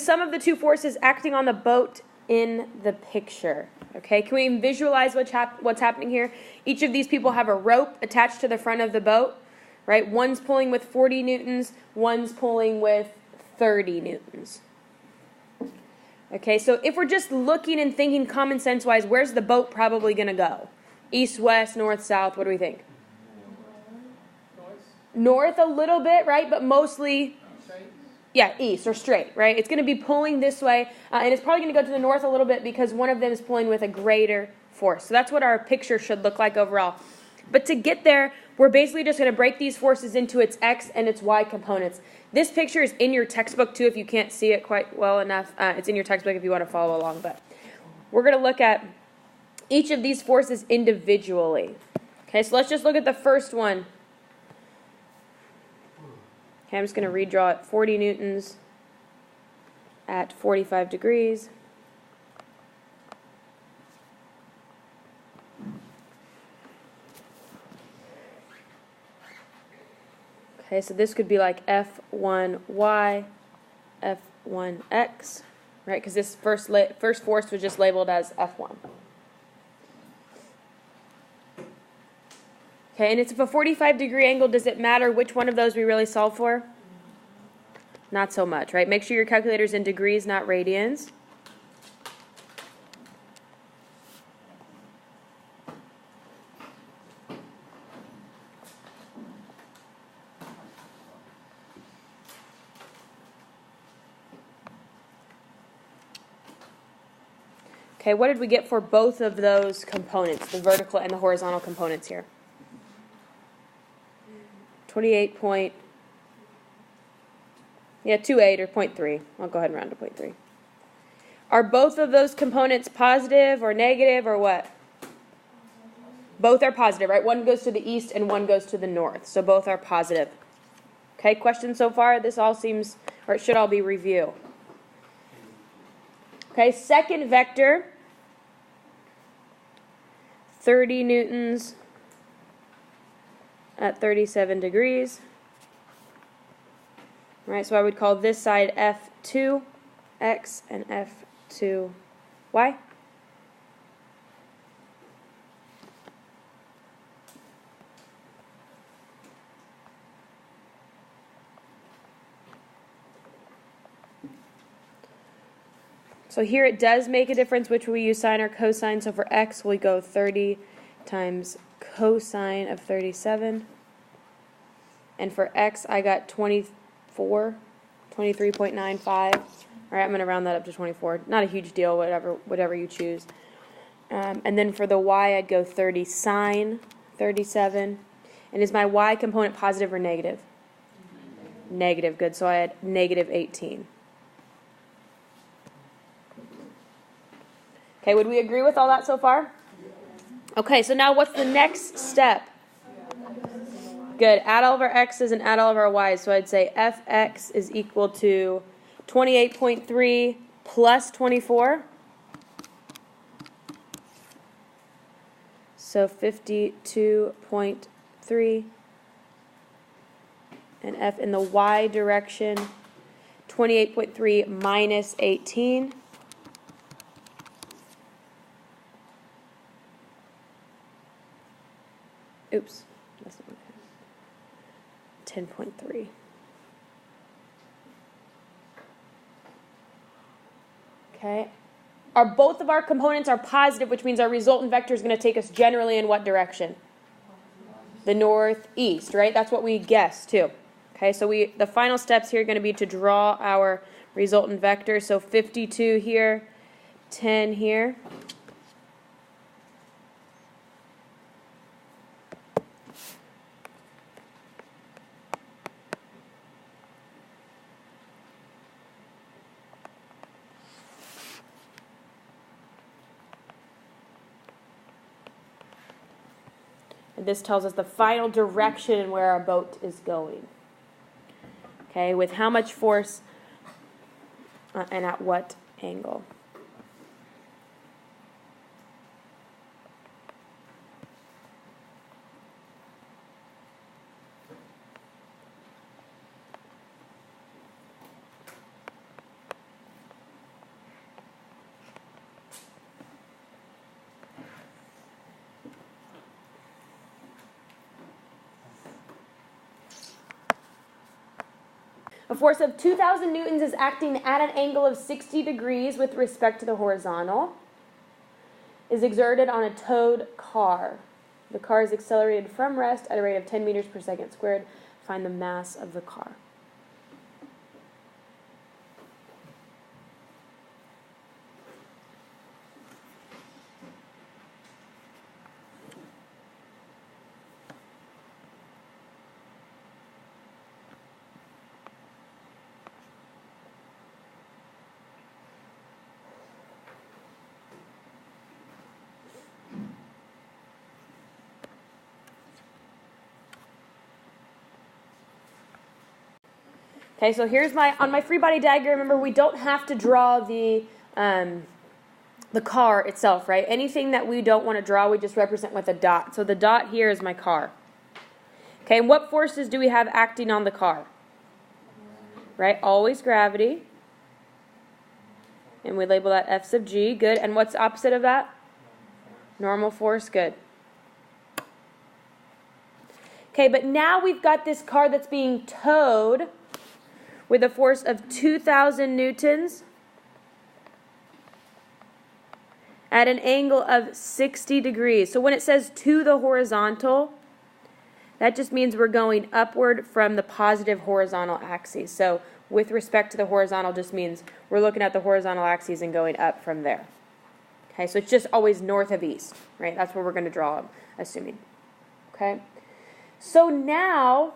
sum of the two forces acting on the boat in the picture. Okay, can we visualize what's happening here? Each of these people have a rope attached to the front of the boat, right? One's pulling with 40 newtons, one's pulling with 30 newtons. Okay, so if we're just looking and thinking common sense-wise, where's the boat probably going to go? East, west, north, south, what do we think? North a little bit, right? But mostly, yeah, east or straight, right? It's going to be pulling this way, and it's probably going to go to the north a little bit because one of them is pulling with a greater force. So that's what our picture should look like overall. But to get there, we're basically just going to break these forces into its x and its y components. This picture is in your textbook too if you can't see it quite well enough. It's in your textbook if you want to follow along. But we're going to look at each of these forces individually. Okay, so let's just look at the first one. Okay, I'm just going to redraw it. 40 newtons at 45 degrees. Okay, so this could be like F1y, F1x, right? Because this first force was just labeled as F1. Okay, and it's a 45-degree angle. Does it matter which one of those we really solve for? Not so much, right? Make sure your calculator's in degrees, not radians. Okay, what did we get for both of those components, the vertical and the horizontal components here? 28 point, 28 or 0.3. I'll go ahead and round to 0.3. Are both of those components positive or negative or what? Both are positive, right? One goes to the east and one goes to the north. So both are positive. Okay, questions so far? This all seems, or it should all be review. Okay, second vector, 30 newtons at 37 degrees. All right, so I would call this side F2x and F2y. So here it does make a difference which we use sine or cosine. So for x, we go 30 times cosine of 37. And for x, I got 23.95. All right, I'm going to round that up to 24. Not a huge deal, whatever you choose. And then for the y, I'd go 30 sine 37. And is my y component positive or negative? Negative, good. So I had negative 18. Okay, would we agree with all that so far? Okay, so now what's the next step? Good, add all of our x's and add all of our y's. So I'd say fx is equal to 28.3 plus 24. So 52.3. And f in the y direction, 28.3 minus 18. Oops, that's not 10.3. Okay. Both of our components are positive, which means our resultant vector is going to take us generally in what direction? The northeast, right? That's what we guessed too. Okay, so the final steps here are going to be to draw our resultant vector. So 52 here, 10 here. This tells us the final direction where our boat is going. Okay, with how much force and at what angle. A force of 2,000 newtons is acting at an angle of 60 degrees with respect to the horizontal, is exerted on a towed car. The car is accelerated from rest at a rate of 10 meters per second squared. Find the mass of the car. Okay, so here's on my free body diagram, remember we don't have to draw the car itself, right? Anything that we don't want to draw, we just represent with a dot. So the dot here is my car. Okay, and what forces do we have acting on the car? Right, always gravity. And we label that F sub G, good. And what's the opposite of that? Normal force, good. Okay, but now we've got this car that's being towed with a force of 2,000 newtons at an angle of 60 degrees. So when it says to the horizontal, that just means we're going upward from the positive horizontal axis. So with respect to the horizontal just means we're looking at the horizontal axis and going up from there. Okay, so it's just always north of east, right? That's where we're going to draw them, assuming. Okay, so now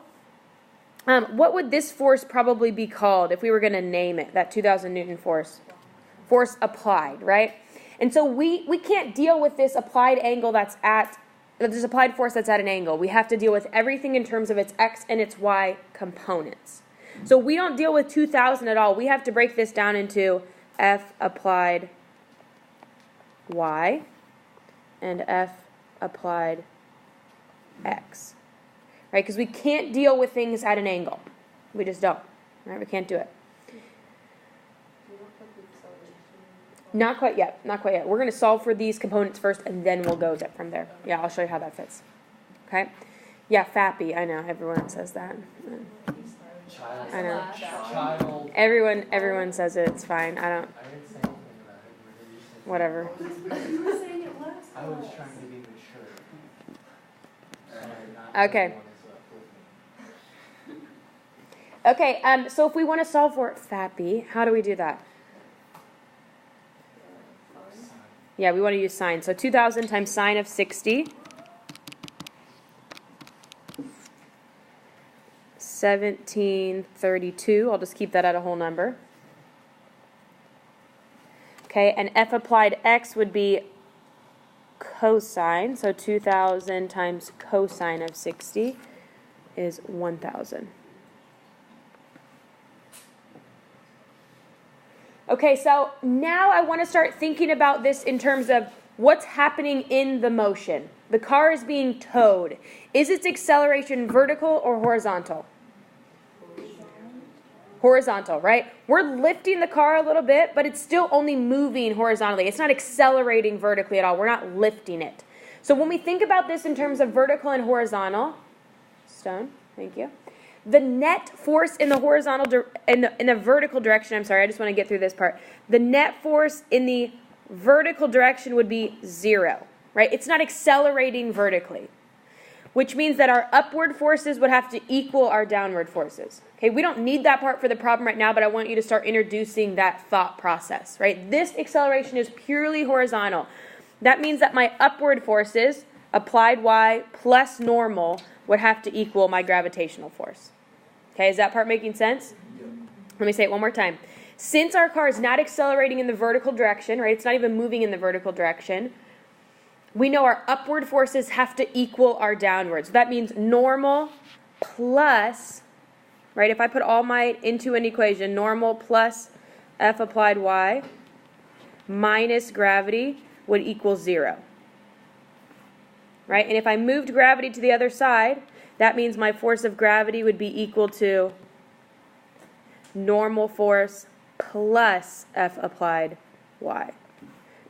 what would this force probably be called if we were going to name it, that 2,000 Newton force? Force applied, right? And so we can't deal with this applied angle this applied force that's at an angle. We have to deal with everything in terms of its x and its y components. So we don't deal with 2,000 at all. We have to break this down into F applied y and F applied x. Right, because we can't deal with things at an angle. We just don't. Right, we can't do it. Not quite yet. Not quite yet. We're going to solve for these components first, and then we'll go from there. Yeah, I'll show you how that fits. Okay? Yeah, FAPI. I know. Everyone says that. I know. Child. Everyone says it. It's fine. I don't. I didn't say anything about it. Whatever. You were saying it last I was class. trying to be mature. Sorry, not Okay. everyone is with me. Okay, so if we want to solve for FAPI, how do we do that? Yeah, we want to use sine. So 2,000 times sine of 60. 1732. I'll just keep that at a whole number. Okay, and F applied x would be cosine. So 2,000 times cosine of 60 is 1,000. Okay, so now I want to start thinking about this in terms of what's happening in the motion. The car is being towed. Is its acceleration vertical or horizontal? Horizontal, right? We're lifting the car a little bit, but it's still only moving horizontally. It's not accelerating vertically at all. We're not lifting it. So when we think about this in terms of vertical and horizontal, Stone, thank you. The net force in the horizontal, in the vertical direction, I'm sorry, I just want to get through this part. The net force in the vertical direction would be 0, right? It's not accelerating vertically, which means that our upward forces would have to equal our downward forces. Okay, we don't need that part for the problem right now, but I want you to start introducing that thought process, right? This acceleration is purely horizontal. That means that my upward forces, applied y plus normal, would have to equal my gravitational force. Okay, is that part making sense? Let me say it one more time. Since our car is not accelerating in the vertical direction, right, it's not even moving in the vertical direction, we know our upward forces have to equal our downward. So that means normal plus, right, if I put all my into an equation, normal plus F applied y minus gravity would equal 0. Right, and if I moved gravity to the other side, that means my force of gravity would be equal to normal force plus F applied y.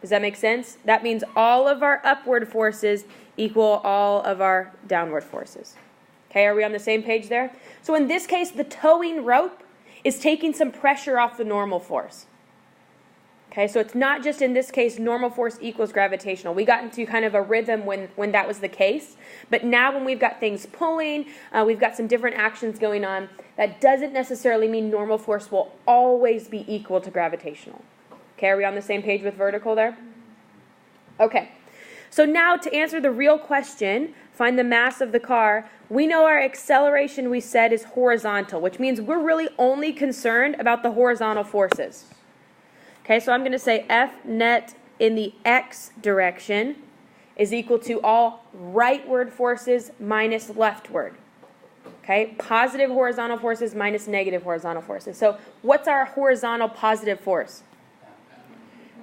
Does that make sense? That means all of our upward forces equal all of our downward forces. Okay, are we on the same page there? So in this case, the towing rope is taking some pressure off the normal force. Okay, so it's not just in this case normal force equals gravitational. We got into kind of a rhythm when that was the case. But now when we've got things pulling, we've got some different actions going on, that doesn't necessarily mean normal force will always be equal to gravitational. Okay, are we on the same page with vertical there? Okay, so now to answer the real question, find the mass of the car, we know our acceleration, we said, is horizontal, which means we're really only concerned about the horizontal forces. Okay, so I'm going to say F net in the x direction is equal to all rightward forces minus leftward. Okay, positive horizontal forces minus negative horizontal forces. So what's our horizontal positive force?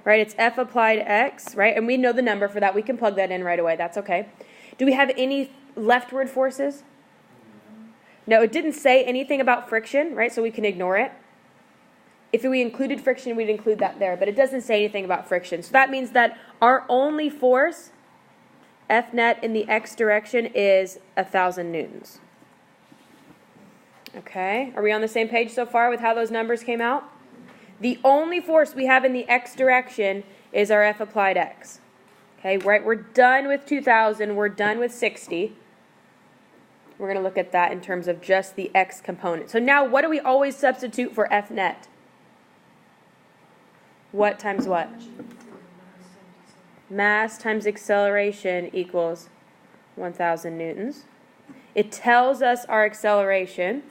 Right, it's F applied x, right? And we know the number for that. We can plug that in right away. That's okay. Do we have any leftward forces? No, it didn't say anything about friction, right? So we can ignore it. If we included friction, we'd include that there, but it doesn't say anything about friction. So that means that our only force, F net in the x direction, is 1,000 newtons. Okay, are we on the same page so far with how those numbers came out? The only force we have in the x direction is our F applied x. Okay, right, we're done with 2,000, we're done with 60. We're going to look at that in terms of just the x component. So now what do we always substitute for F net? What times what? Mass times acceleration equals 1,000 newtons. It tells us our acceleration.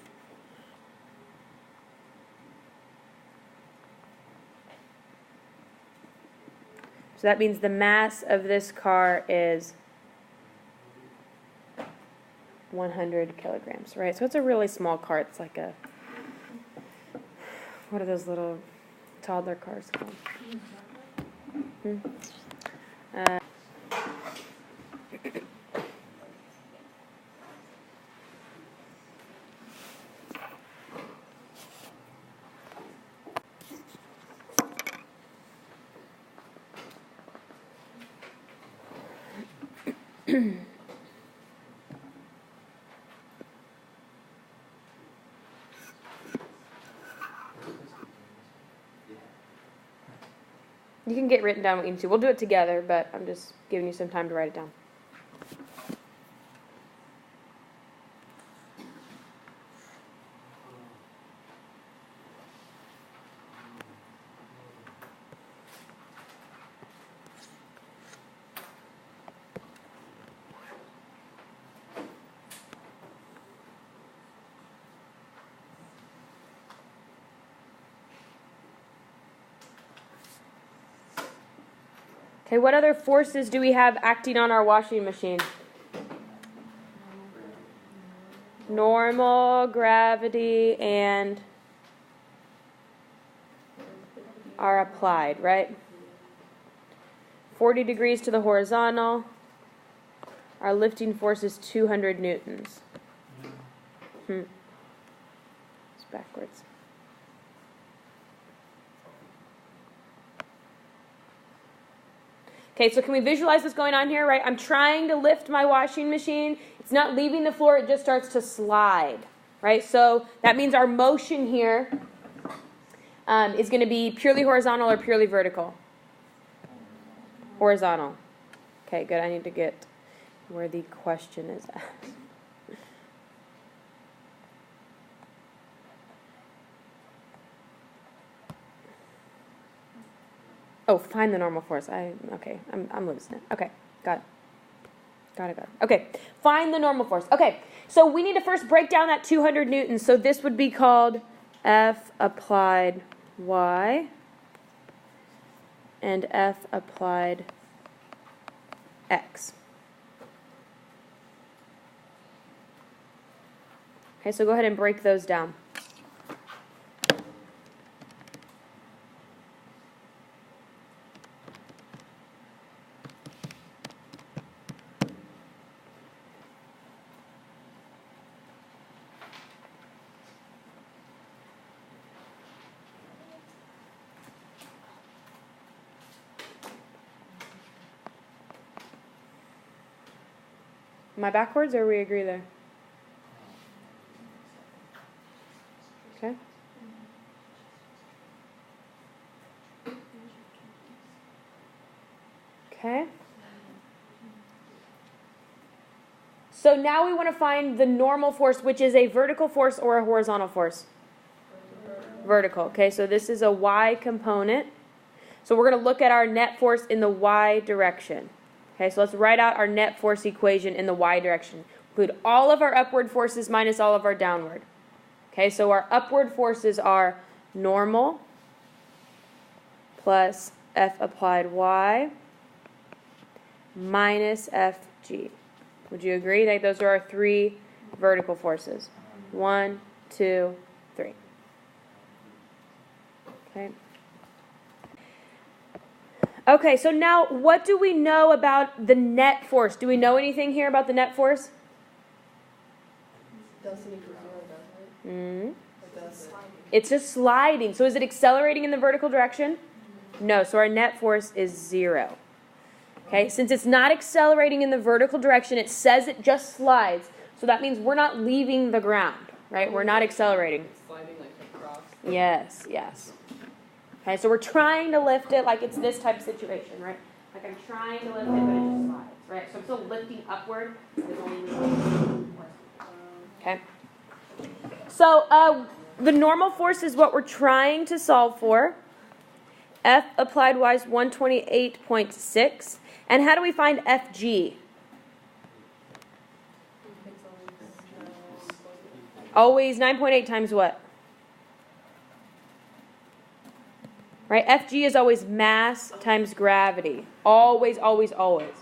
So that means the mass of this car is 100 kilograms, right? So it's a really small car. It's like a, what are those little toddler cars called? You can get written down what you need to. We'll do it together, but I'm just giving you some time to write it down. Okay, what other forces do we have acting on our washing machine? Normal, gravity, and are applied, right? 40 degrees to the horizontal. Our lifting force is 200 newtons. It's backwards. Okay, so can we visualize what's going on here, right? I'm trying to lift my washing machine. It's not leaving the floor. It just starts to slide, right? So that means our motion here is going to be purely horizontal or purely vertical? Horizontal. Okay, good. I need to get where the question is at. Oh, find the normal force. Okay, I'm losing it. Okay, got it. Got it. Okay, find the normal force. Okay, so we need to first break down that 200 newtons. So this would be called F applied Y and F applied X. Okay, so go ahead and break those down. Am I backwards, or we agree there? Okay. Okay? So now we want to find the normal force, which is a vertical force or a horizontal force. Vertical. Okay, so this is a y component. So we're going to look at our net force in the y direction. Okay, so let's write out our net force equation in the y direction. Include all of our upward forces minus all of our downward. Okay, so our upward forces are normal plus F applied y minus FG. Would you agree that those are our three vertical forces? 1, 2, 3. Okay. Okay, so now what do we know about the net force? Do we know anything here about the net force? Doesn't equal zero, doesn't Mm-hmm. it? It does. It's just sliding. So is it accelerating in the vertical direction? No, so our net force is 0. Okay, since it's not accelerating in the vertical direction, it says it just slides. So that means we're not leaving the ground, right? We're not accelerating. It's sliding like across. Yes, yes. Okay, so we're trying to lift it like it's this type of situation, right? Like I'm trying to lift it, but it just slides, right? So I'm still lifting upward. It's only moving. Okay. So the normal force is what we're trying to solve for. F applied y is 128.6. And how do we find FG? Always 9.8 times what? Right? FG is always mass times gravity. Always, always, always.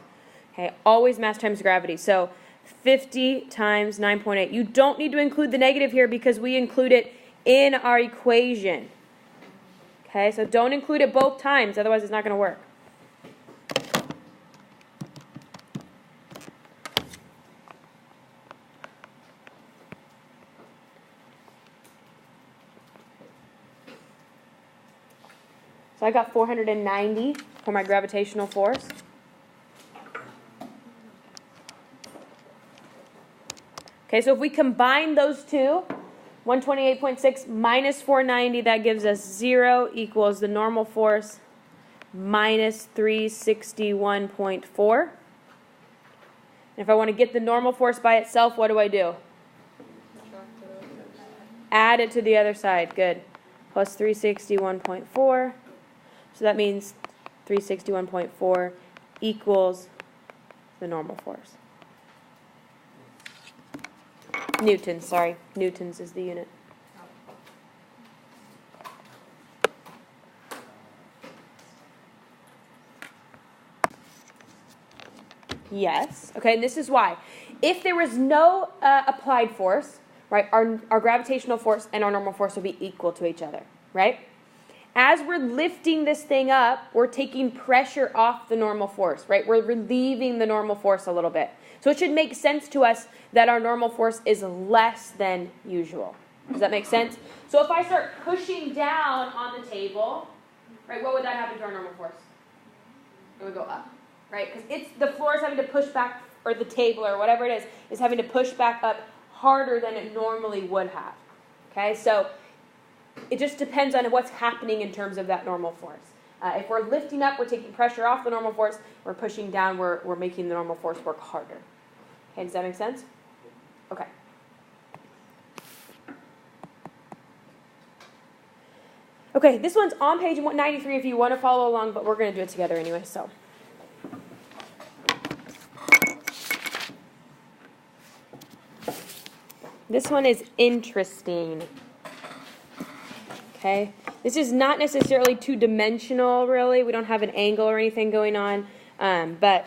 Okay, always mass times gravity. So 50 times 9.8. You don't need to include the negative here because we include it in our equation. Okay, so don't include it both times, otherwise it's not going to work. So I got 490 for my gravitational force. Okay, so if we combine those two, 128.6 minus 490, that gives us 0 equals the normal force minus 361.4. And if I want to get the normal force by itself, what do? Add it to the other side. Good. Plus 361.4. So that means 361.4 equals the normal force. Newtons, sorry. Newtons is the unit. Yes. Okay, and this is why. If there was no applied force, right, our gravitational force and our normal force would be equal to each other, right? As we're lifting this thing up, we're taking pressure off the normal force, right? We're relieving the normal force a little bit. So it should make sense to us that our normal force is less than usual. Does that make sense? So if I start pushing down on the table, right, what would that happen to our normal force? It would go up, right? Because the floor is having to push back, or the table or whatever it is having to push back up harder than it normally would have. Okay, so it just depends on what's happening in terms of that normal force. If we're lifting up, we're taking pressure off the normal force. We're pushing down, we're making the normal force work harder. Okay, does that make sense? Okay. Okay, this one's on page 193 if you want to follow along, but we're going to do it together anyway, so. This one is interesting. Okay, this is not necessarily two-dimensional, really. We don't have an angle or anything going on, but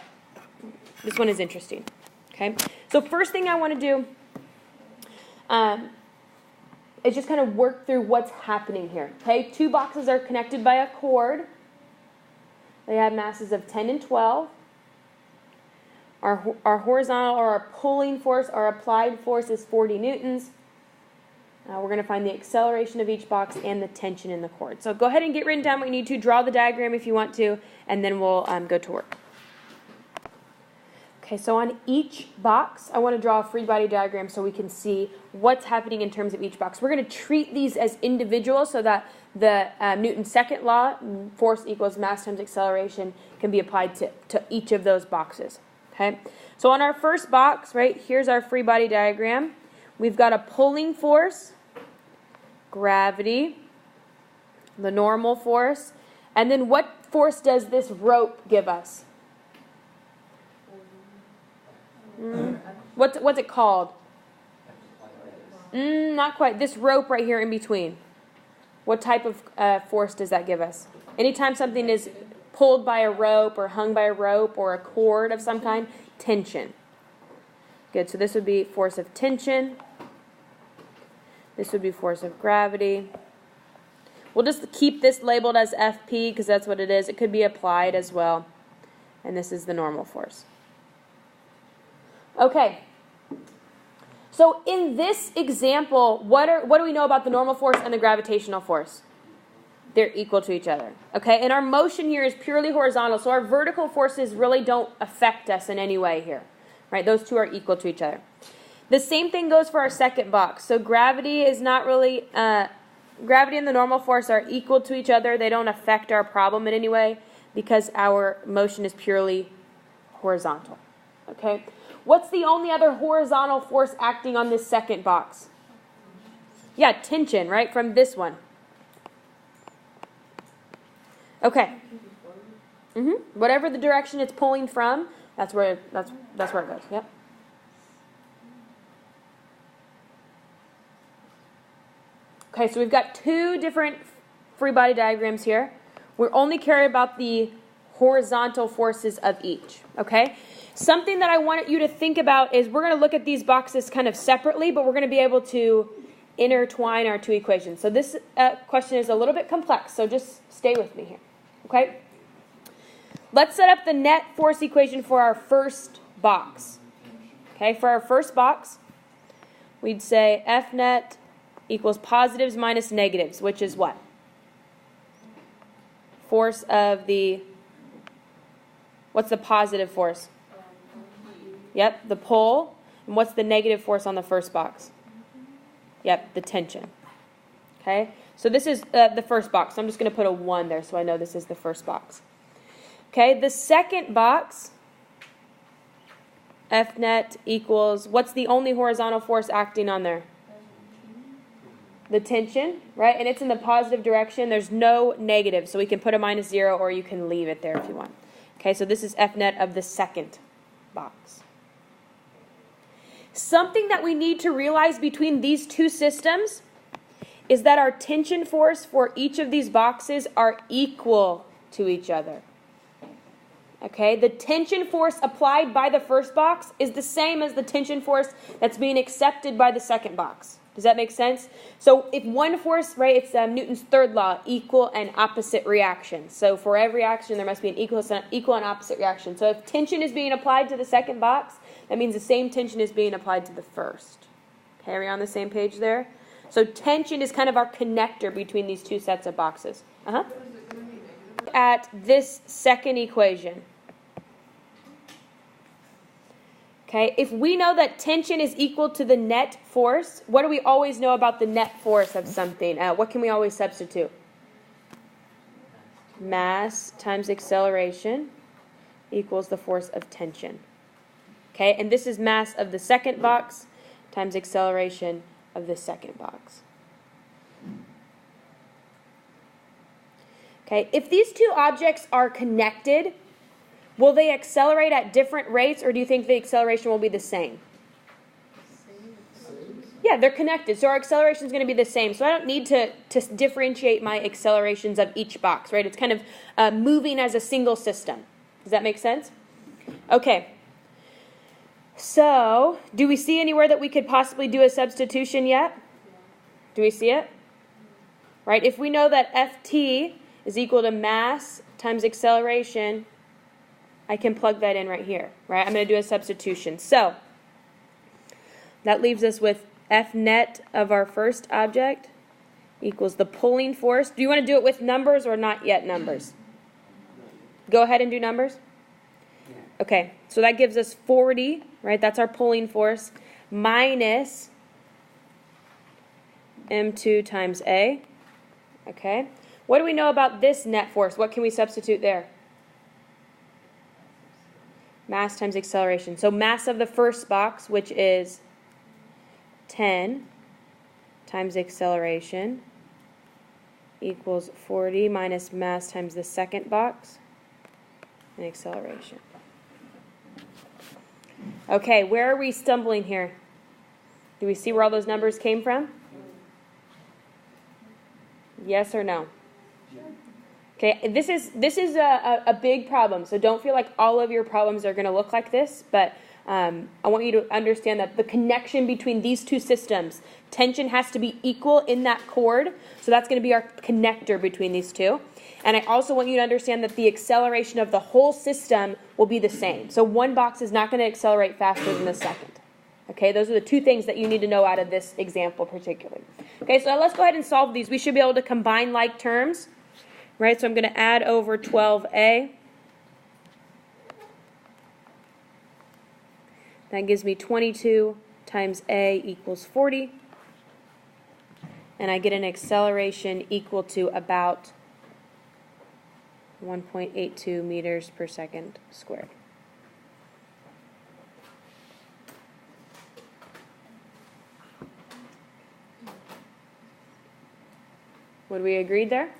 this one is interesting. Okay, so first thing I want to do is just kind of work through what's happening here. Okay, two boxes are connected by a cord. They have masses of 10 and 12. Our horizontal or our pulling force, our applied force is 40 newtons. We're going to find the acceleration of each box and the tension in the cord. So go ahead and get written down what you need to. Draw the diagram if you want to, and then we'll go to work. Okay, so on each box, I want to draw a free body diagram so we can see what's happening in terms of each box. We're going to treat these as individuals so that the Newton's second law, force equals mass times acceleration, can be applied to each of those boxes. Okay, so on our first box, right, here's our free body diagram. We've got a pulling force, gravity, the normal force, and then what force does this rope give us? What's it called? Not quite. This rope right here in between. What type of force does that give us? Anytime something is pulled by a rope or hung by a rope or a cord of some kind, tension. Good, so this would be force of tension. This would be force of gravity. We'll just keep this labeled as FP because that's what it is. It could be applied as well. And this is the normal force. Okay. So in this example, what do we know about the normal force and the gravitational force? They're equal to each other. Okay, and our motion here is purely horizontal, so our vertical forces really don't affect us in any way here. Right? Those two are equal to each other. The same thing goes for our second box. So gravity is not really, gravity and the normal force are equal to each other. They don't affect our problem in any way because our motion is purely horizontal. Okay? What's the only other horizontal force acting on this second box? Yeah, tension, right, from this one. Okay. Whatever the direction it's pulling from, that's where it goes. Yep. Okay, so we've got two different free body diagrams here. We're only caring about the horizontal forces of each. Okay? Something that I want you to think about is we're going to look at these boxes kind of separately, but we're going to be able to intertwine our two equations. So this question is a little bit complex, so just stay with me here. Okay? Let's set up the net force equation for our first box. Okay, for our first box, we'd say F net equals positives minus negatives, which is what? Force of the, what's the positive force? Yep, the pull. And what's the negative force on the first box? Yep, the tension. Okay, so this is the first box. So I'm just going to put a 1 there so I know this is the first box. Okay, the second box, F net equals, what's the only horizontal force acting on there? The tension, right? And it's in the positive direction. There's no negative, so we can put a -0 or you can leave it there if you want. Okay, so this is F net of the second box. Something that we need to realize between these two systems is that our tension force for each of these boxes are equal to each other. Okay, the tension force applied by the first box is the same as the tension force that's being accepted by the second box. Does that make sense? So if one force, right, it's Newton's third law, equal and opposite reaction. So for every action, there must be an equal and opposite reaction. So if tension is being applied to the second box, that means the same tension is being applied to the first. Okay, are we on the same page there? So tension is kind of our connector between these two sets of boxes. At this second equation. Okay, if we know that tension is equal to the net force, what do we always know about the net force of something? What can we always substitute? Mass times acceleration equals the force of tension. Okay, and this is mass of the second box times acceleration of the second box. Okay, if these two objects are connected, will they accelerate at different rates, or do you think the acceleration will be the same? Yeah, they're connected, so our acceleration is going to be the same. So I don't need to differentiate my accelerations of each box, right? It's kind of moving as a single system. Does that make sense? Okay. So, do we see anywhere that we could possibly do a substitution yet? Do we see it? Right, if we know that Ft is equal to mass times acceleration, I can plug that in right here, right? I'm going to do a substitution. So, that leaves us with F net of our first object equals the pulling force. Do you want to do it with numbers or not yet numbers? Go ahead and do numbers. Okay, so that gives us 40, right? That's our pulling force, minus M2 times A. Okay. What do we know about this net force? What can we substitute there? Mass times acceleration. So mass of the first box, which is 10 times acceleration, equals 40 minus mass times the second box and acceleration. Okay, where are we stumbling here? Do we see where all those numbers came from? Yes or no? Okay, this is a big problem, so don't feel like all of your problems are going to look like this, but I want you to understand that the connection between these two systems, tension has to be equal in that cord, so that's going to be our connector between these two. And I also want you to understand that the acceleration of the whole system will be the same. So one box is not going to accelerate faster than the second. Okay, those are the two things that you need to know out of this example particularly. Okay, so let's go ahead and solve these. We should be able to combine like terms. Right, so I'm going to add over 12a. That gives me 22 times a equals 40. And I get an acceleration equal to about 1.82 meters per second squared. Would we agree there?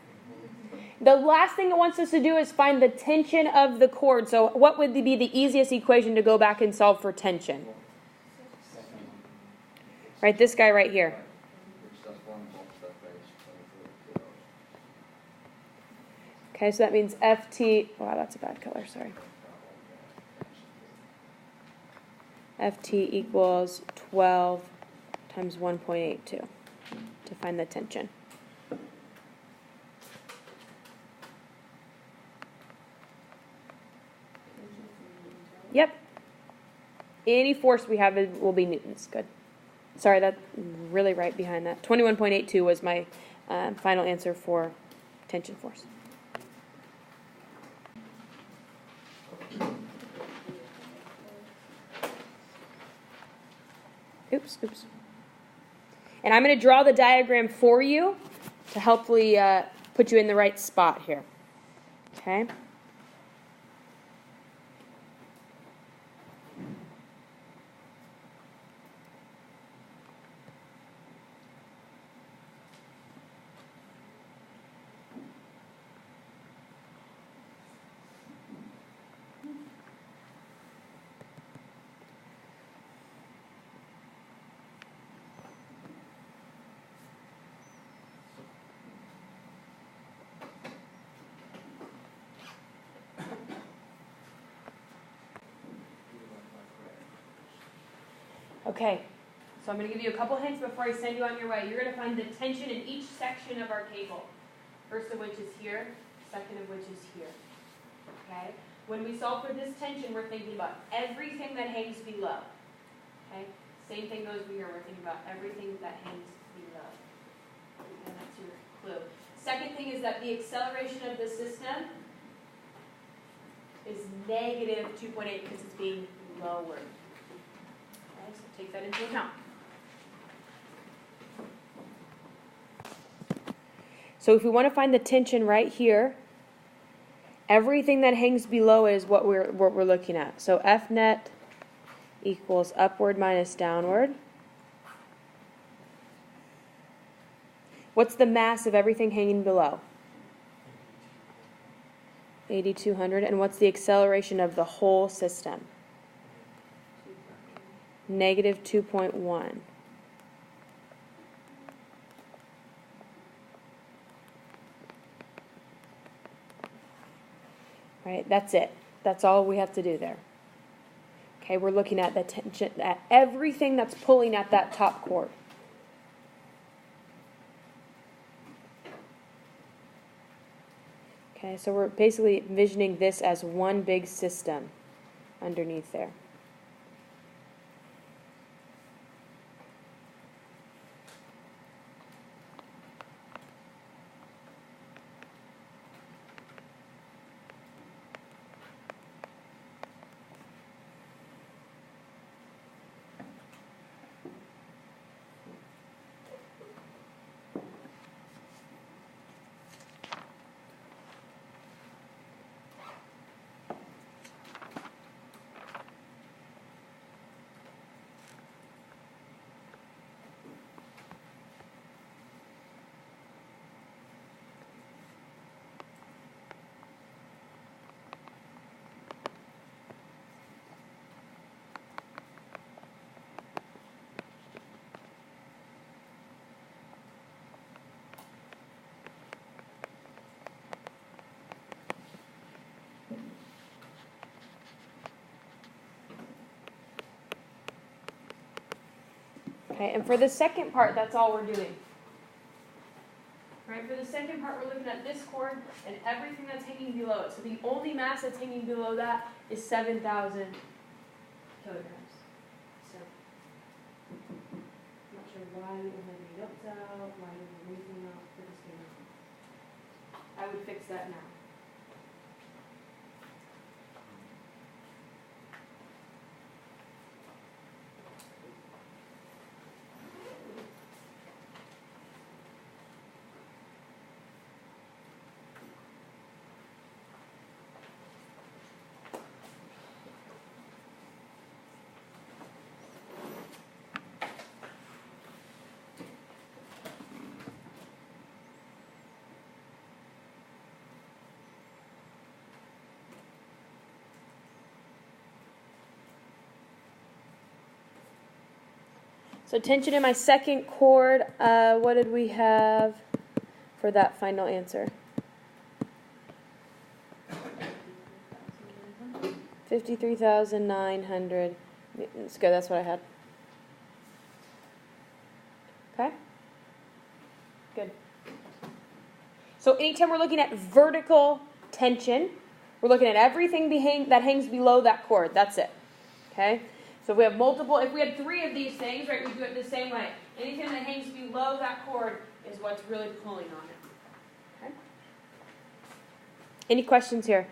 The last thing it wants us to do is find the tension of the cord. So what would be the easiest equation to go back and solve for tension? Right, this guy right here. Okay, so that means Ft, wow, that's a bad color, sorry. Ft equals 12 times 1.82 to find the tension. Yep. Any force we have will be newtons. Good. Sorry, that's really right behind that. 21.82 was my final answer for tension force. Oops. And I'm going to draw the diagram for you to hopefully put you in the right spot here. Okay? Okay, so I'm going to give you a couple hints before I send you on your way. You're going to find the tension in each section of our cable. First of which is here, second of which is here. Okay? When we solve for this tension, we're thinking about everything that hangs below. Okay? Same thing goes here. We're thinking about everything that hangs below. Okay, that's your clue. Second thing is that the acceleration of the system is negative 2.8 because it's being lowered. So take that into account. So if we want to find the tension right here, everything that hangs below is what we're looking at. So F net equals upward minus downward. What's the mass of everything hanging below? 8,200. And what's the acceleration of the whole system? Negative 2.1. Right, that's it. That's all we have to do there. Okay, we're looking at the tension, at everything that's pulling at that top cord. Okay, so we're basically envisioning this as one big system underneath there. Okay, and for the second part, that's all we're doing. Right, for the second part, we're looking at this cord and everything that's hanging below it. So the only mass that's hanging below that is 7,000 kilograms. So, I'm not sure why we don't have any notes out, why we don't have anything out for this game. I would fix that now. So tension in my second chord, what did we have for that final answer? 53,900 newtons. Good, that's what I had. Okay? Good. So anytime we're looking at vertical tension, we're looking at everything that hangs below that cord. That's it. Okay? So if we have multiple, if we had 3 of these things, right, we do it the same way. Anything that hangs below that cord is what's really pulling on it. Okay? Any questions here?